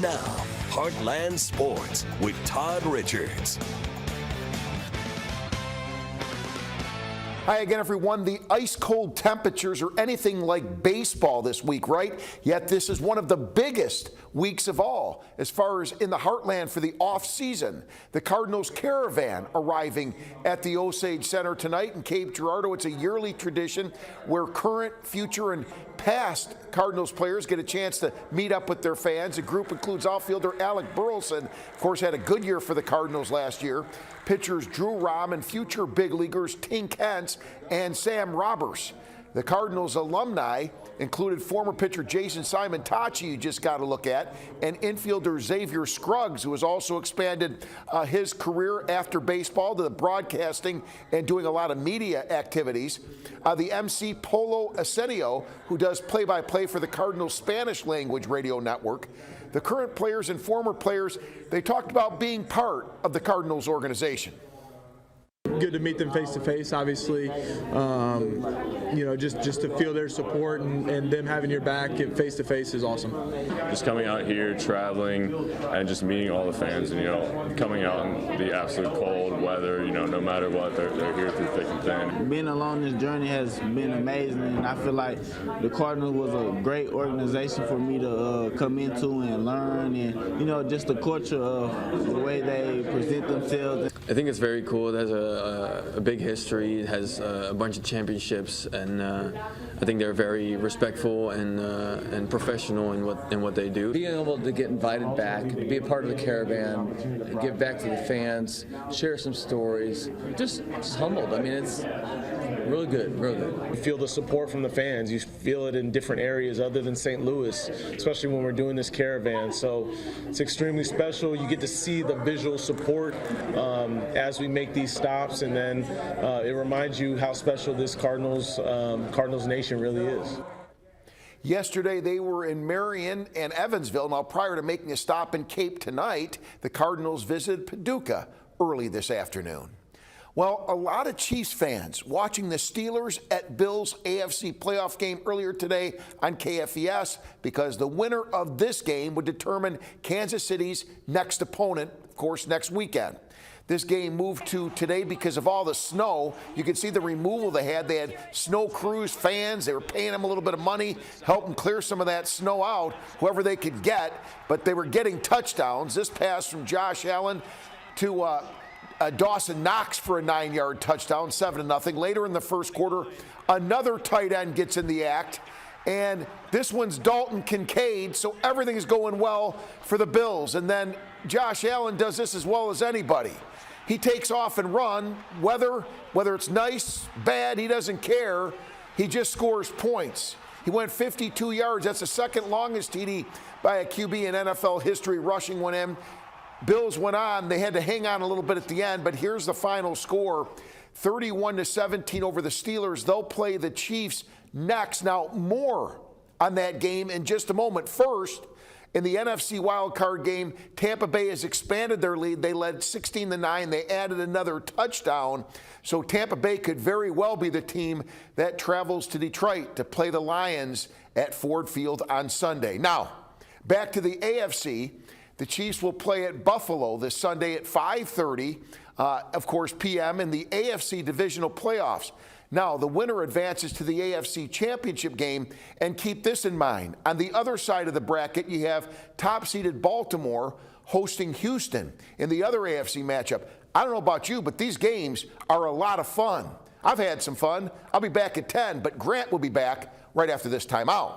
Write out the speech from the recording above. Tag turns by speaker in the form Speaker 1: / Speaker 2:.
Speaker 1: Now, Heartland Sports with Todd Richards.
Speaker 2: Hi again, everyone. The ice-cold temperatures are anything like baseball this week, right? Yet this is one of the biggest weeks of all as far as in the Heartland for the off-season. The Cardinals Caravan arriving at the Osage Center tonight in Cape Girardeau. It's a yearly tradition where current, future, and past Cardinals players get a chance to meet up with their fans. The group includes outfielder Alec Burleson, of course, had a good year for the Cardinals last year. Pitchers Drew Rom and future big leaguers Tink Hence and Sam Roberts. The Cardinals alumni included former pitcher Jason Tachi, you just got to look at, and infielder Xavier Scruggs, who has also expanded his career after baseball to the broadcasting and doing a lot of media activities. The MC Polo Asenio, who does play-by-play for the Cardinals Spanish language radio network. The current players and former players, they talked about being part of the Cardinals organization.
Speaker 3: Good to meet them face to face, obviously. Just to feel their support and them having your back face to face is awesome.
Speaker 4: Just coming out here, traveling, and just meeting all the fans, and coming out in the absolute cold weather, no matter what, they're here through thick and thin.
Speaker 5: Being along this journey has been amazing, and I feel like the Cardinals was a great organization for me to come into and learn, and just the culture of the way they present themselves.
Speaker 6: I think it's very cool. It has a big history. It has a bunch of championships, and I think they're very respectful and professional in what they do.
Speaker 7: Being able to get invited back, to be a part of the caravan, give back to the fans, share some stories, just humbled. I mean, it's really good, really good.
Speaker 3: You feel the support from the fans. You feel it in different areas other than St. Louis, especially when we're doing this caravan. So it's extremely special. You get to see the visual support as we make these stops, and then it reminds you how special this Cardinals Nation really is.
Speaker 2: Yesterday, they were in Marion and Evansville. Now, prior to making a stop in Cape tonight, the Cardinals visited Paducah early this afternoon. Well, a lot of Chiefs fans watching the Steelers at Bills AFC playoff game earlier today on KFES because the winner of this game would determine Kansas City's next opponent, of course, next weekend. This game moved to today because of all the snow. You can see the removal they had. They had snow crews, fans. They were paying them a little bit of money, help them clear some of that snow out, whoever they could get. But they were getting touchdowns. This pass from Josh Allen to Dawson Knox for a 9-yard touchdown, 7-0. Later in the first quarter, another tight end gets in the act. And this one's Dalton Kincaid, so everything is going well for the Bills. And then Josh Allen does this as well as anybody. He takes off and runs, whether it's nice, bad, he doesn't care. He just scores points. He went 52 yards. That's the second longest TD by a QB in NFL history, rushing one in. Bills went on. They had to hang on a little bit at the end, but here's the final score. 31-17 over the Steelers. They'll play the Chiefs next. Now, more on that game in just a moment. First, in the NFC wildcard game, Tampa Bay has expanded their lead. They led 16-9. They added another touchdown. So Tampa Bay could very well be the team that travels to Detroit to play the Lions at Ford Field on Sunday. Now, back to the AFC. The Chiefs will play at Buffalo this Sunday at 5:30, of course, p.m. in the AFC divisional playoffs. Now, the winner advances to the AFC championship game, and keep this in mind. On the other side of the bracket, you have top-seeded Baltimore hosting Houston in the other AFC matchup. I don't know about you, but these games are a lot of fun. I've had some fun. I'll be back at 10, but Grant will be back right after this timeout.